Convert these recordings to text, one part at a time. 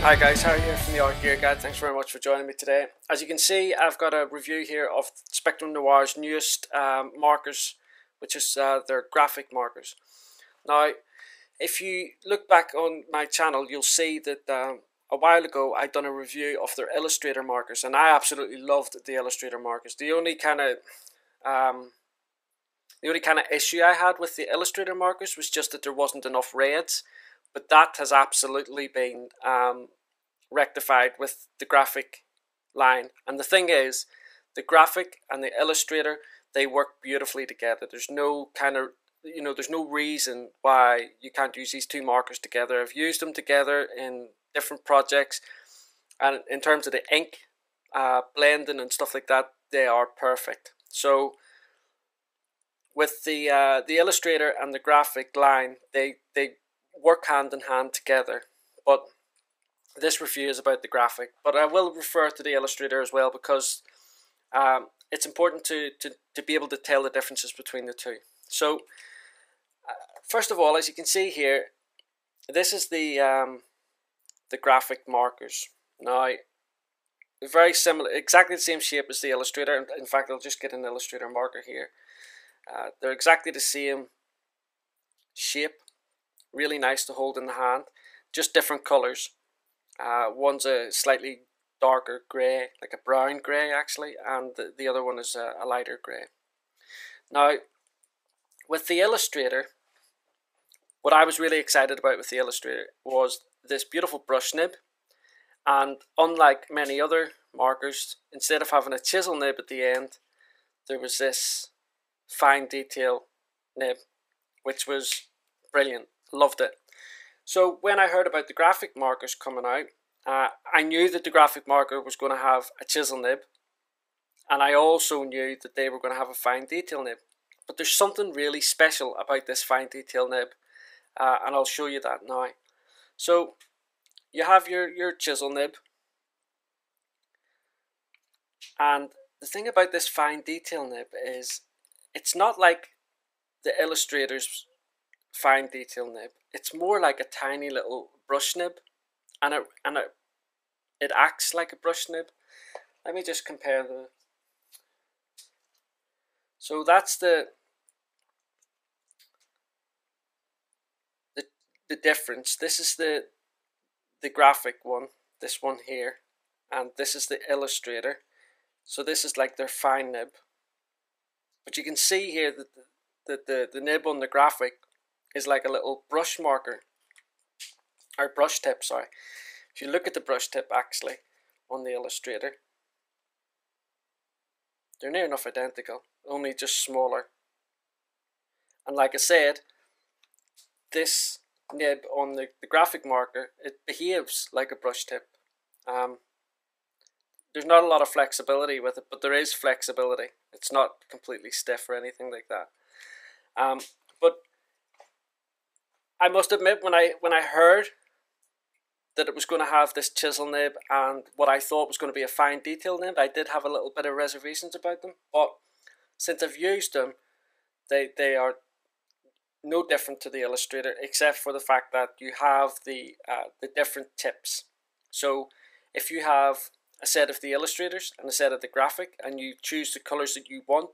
Hi guys, Harry here from the Art Gear Guide. Thanks very much for joining me today. As you can see, I've got a review here of Spectrum Noir's newest markers, which is their graphic markers. Now, if you look back on my channel, you'll see that a while ago I'd done a review of their Illustrator markers, and I absolutely loved the Illustrator markers. The only kind of issue I had with the Illustrator markers was just that there wasn't enough reds. But that has absolutely been rectified with the graphic line. And the thing is, the graphic and the Illustrator, they work beautifully together. There's no there's no reason why you can't use these two markers together. I've used them together in different projects. And in terms of the ink, blending and stuff like that, they are perfect. So with the Illustrator and the graphic line, they work hand in hand together, but this review is about the graphic, but I will refer to the Illustrator as well because it's important to be able to tell the differences between the two. So first of all, as you can see here, this is the graphic markers. Now, very similar, exactly the same shape as the Illustrator. In fact, I'll just get an Illustrator marker here. They're exactly the same shape. Really nice to hold in the hand, just different colours. One's a slightly darker grey, like a brown grey actually, and the other one is a lighter grey. Now, with the Illustrator, what I was really excited about with the Illustrator was this beautiful brush nib, and unlike many other markers, instead of having a chisel nib at the end, there was this fine detail nib, which was brilliant. Loved it. So when I heard about the graphic markers coming out, I knew that the graphic marker was going to have a chisel nib, and I also knew that they were going to have a fine detail nib. But there's something really special about this fine detail nib, and I'll show you that now. So you have your chisel nib, and the thing about this fine detail nib is it's not like the Illustrator's fine detail nib. It's more like a tiny little brush nib, and it acts like a brush nib. Let me just compare the. So that's the difference. This is the graphic one, this one here, and this is the Illustrator. So this is like their fine nib. But you can see here that the nib on the graphic is like a little brush marker, or brush tip, sorry. If you look at the brush tip actually on the Illustrator, they're near enough identical, only just smaller. And like I said, this nib on the graphic marker, it behaves like a brush tip. There's not a lot of flexibility with it, but there is flexibility. It's not completely stiff or anything like that. But I must admit, when I heard that it was going to have this chisel nib and what I thought was going to be a fine detail nib, I did have a little bit of reservations about them. But since I've used them, they are no different to the Illustrator, except for the fact that you have the different tips. So if you have a set of the Illustrators and a set of the graphic, and you choose the colours that you want,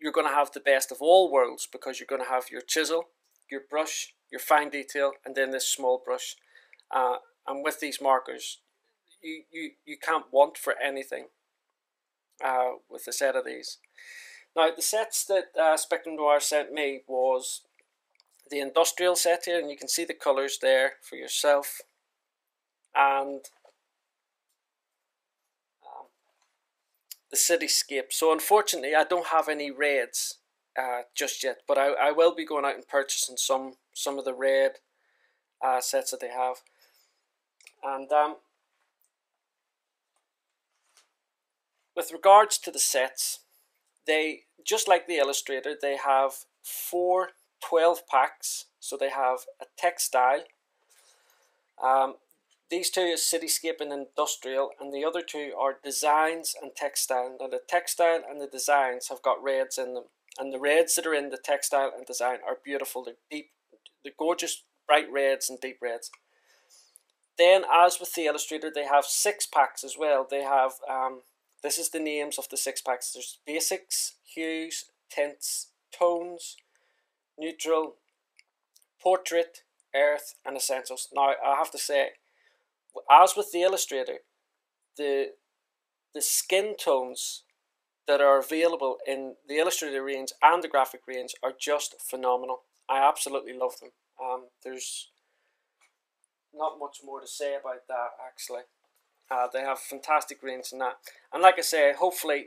you're going to have the best of all worlds, because you're going to have your chisel, your brush, your fine detail, and then this small brush. And with these markers, you can't want for anything with a set of these. Now, the sets that Spectrum Noir sent me was the industrial set here, and you can see the colours there for yourself, and the cityscape. So unfortunately, I don't have any reds just yet, but I will be going out and purchasing some of the red sets that they have. And with regards to the sets, they, just like the Illustrator, they have 4 12 packs. So they have a textile. These two is cityscape and industrial, and the other two are designs and textile. Now the textile and the designs have got reds in them, and the reds that are in the textile and design are beautiful. They're deep, they're gorgeous, bright reds and deep reds. Then, as with the Illustrator, they have 6-packs as well. They have, this is the names of the 6-packs. There's Basics, Hues, Tints, Tones, Neutral, Portrait, Earth, and Essentials. Now, I have to say, as with the Illustrator, the skin tones that are available in the Illustrator range and the graphic range are just phenomenal. I absolutely love them. There's not much more to say about that, actually. They have fantastic range in that. And like I say, hopefully,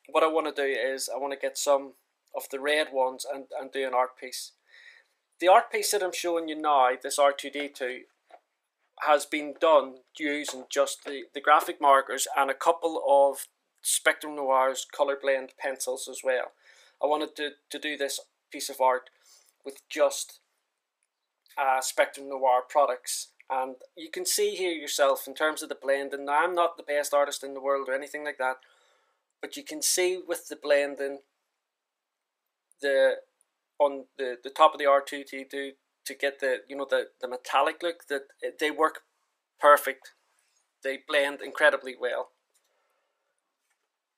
what I want to do is I want to get some of the red ones and do an art piece. The art piece that I'm showing you now, this R2D2, has been done using just the graphic markers and a couple of Spectrum Noir's color blend pencils as well. I wanted to do this piece of art with just Spectrum Noir products, and you can see here yourself in terms of the blending. Now, I'm not the best artist in the world or anything like that, but you can see with the blending on the top of the R2D2 to get the the metallic look, that they work perfect. They blend incredibly well.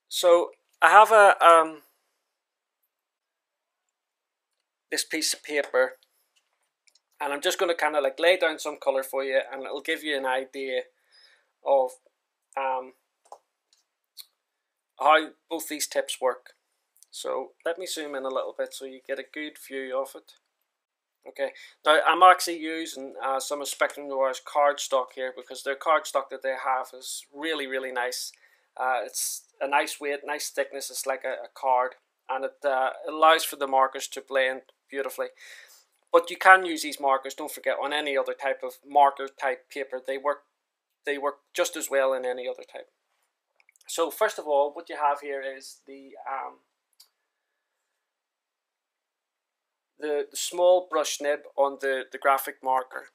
So I have this piece of paper, and I'm just going to kind of like lay down some color for you, and it'll give you an idea of how both these tips work. So let me zoom in a little bit so you get a good view of it. Okay, now I'm actually using some of Spectrum Noir's cardstock here, because their cardstock that they have is really, really nice. It's a nice weight, nice thickness. It's like a card, and it allows for the markers to blend beautifully. But you can use these markers, don't forget, on any other type of marker type paper. They work just as well in any other type. So first of all, what you have here is the small brush nib on the graphic marker.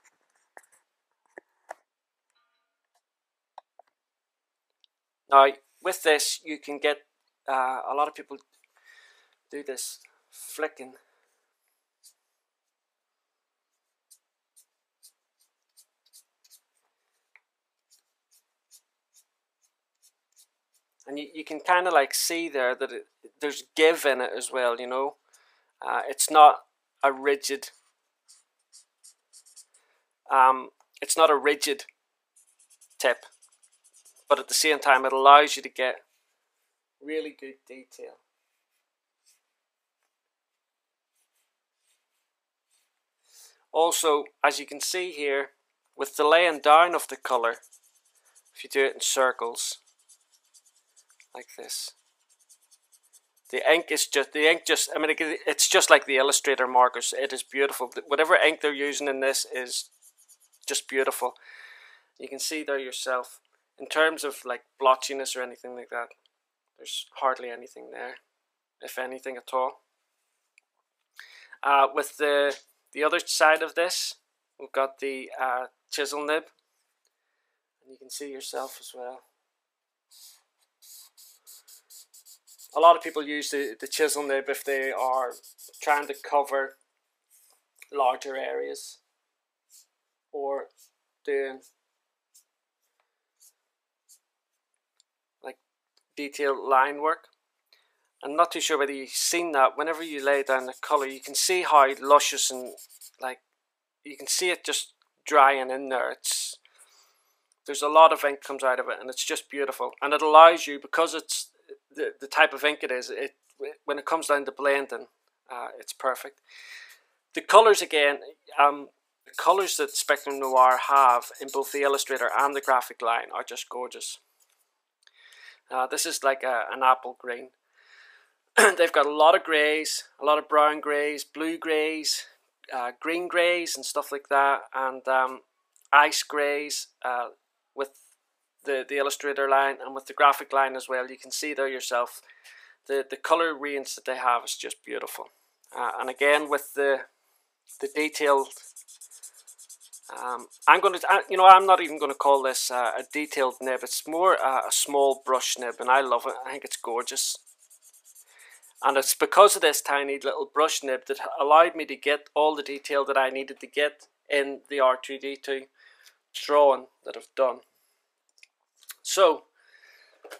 Now, with this, you can get, a lot of people do this flicking. And you can kind of like see there that there's give in it as well, you know. It's not a rigid, tip, but at the same time it allows you to get really good detail. Also, as you can see here, with the laying down of the color, if you do it in circles like this, the ink just, I mean, it's just like the Illustrator markers. It is beautiful. Whatever ink they're using in this is just beautiful. You can see there yourself. In terms of like blotchiness or anything like that, there's hardly anything there, if anything at all. With the other side of this, we've got the chisel nib, and you can see yourself as well. A lot of people use the chisel nib if they are trying to cover larger areas or doing like detailed line work. I'm not too sure whether you've seen that. Whenever you lay down the colour, you can see how luscious and like you can see it just drying in there. There's a lot of ink comes out of it, and it's just beautiful. And it allows you, because it's the type of ink it is, when it comes down to blending, it's perfect. The colours again, the colours that Spectrum Noir have in both the Illustrator and the graphic line are just gorgeous. This is like an apple green. They've got a lot of greys, a lot of brown greys, blue greys, green greys and stuff like that, and ice greys with the Illustrator line, and with the graphic line as well. You can see there yourself the colour range that they have is just beautiful. And again, with the detailed, I'm not even going to call this a detailed nib. It's more a small brush nib, and I love it. I think it's gorgeous. And it's because of this tiny little brush nib that allowed me to get all the detail that I needed to get in the R2D2 drawing that I've done. So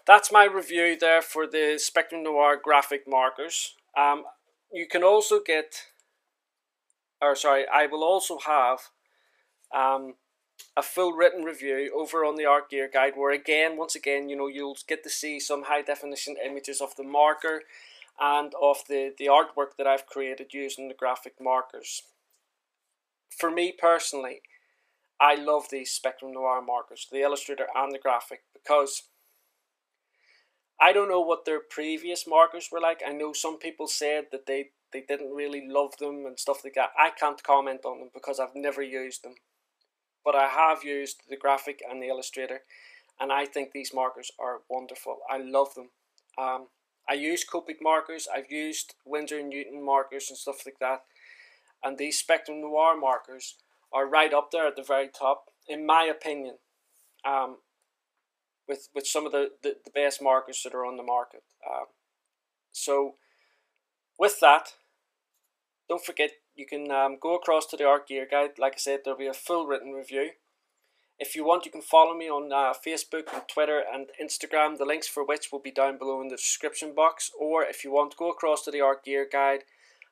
that's my review there for the Spectrum Noir graphic markers. You can also get, I will also have a full written review over on the Art Gear Guide, where once again, you'll get to see some high definition images of the marker and of the artwork that I've created using the graphic markers. For me personally, I love these Spectrum Noir markers, the Illustrator and the graphic, because I don't know what their previous markers were like. I know some people said that they didn't really love them and stuff like that. I can't comment on them because I've never used them. But I have used the graphic and the Illustrator, and I think these markers are wonderful. I love them. I use Copic markers, I've used Winsor & Newton markers and stuff like that. And these Spectrum Noir markers are right up there at the very top, in my opinion, with some of the best markers that are on the market. So with that, don't forget, you can go across to the Art Gear Guide. Like I said, there'll be a full written review. If you want, you can follow me on Facebook and Twitter and Instagram, the links for which will be down below in the description box. Or if you want, go across to the Art Gear Guide,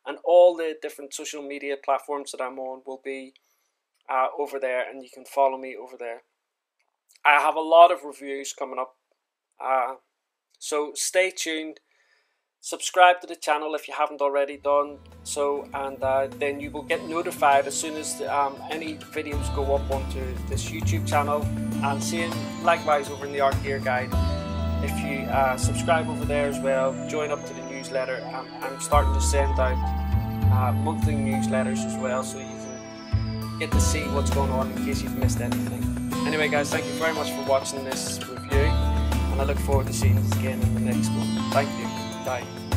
and all the different social media platforms that I'm on will be over there, and you can follow me over there. I have a lot of reviews coming up, so stay tuned. Subscribe to the channel if you haven't already done so, and then you will get notified as soon as any videos go up onto this YouTube channel. And same likewise over in the Art Gear Guide. If you subscribe over there as well, join up to the newsletter. I'm starting to send out monthly newsletters as well, so you can get to see what's going on in case you've missed anything. Anyway guys, thank you very much for watching this review, and I look forward to seeing you again in the next one. Thank you. Bye.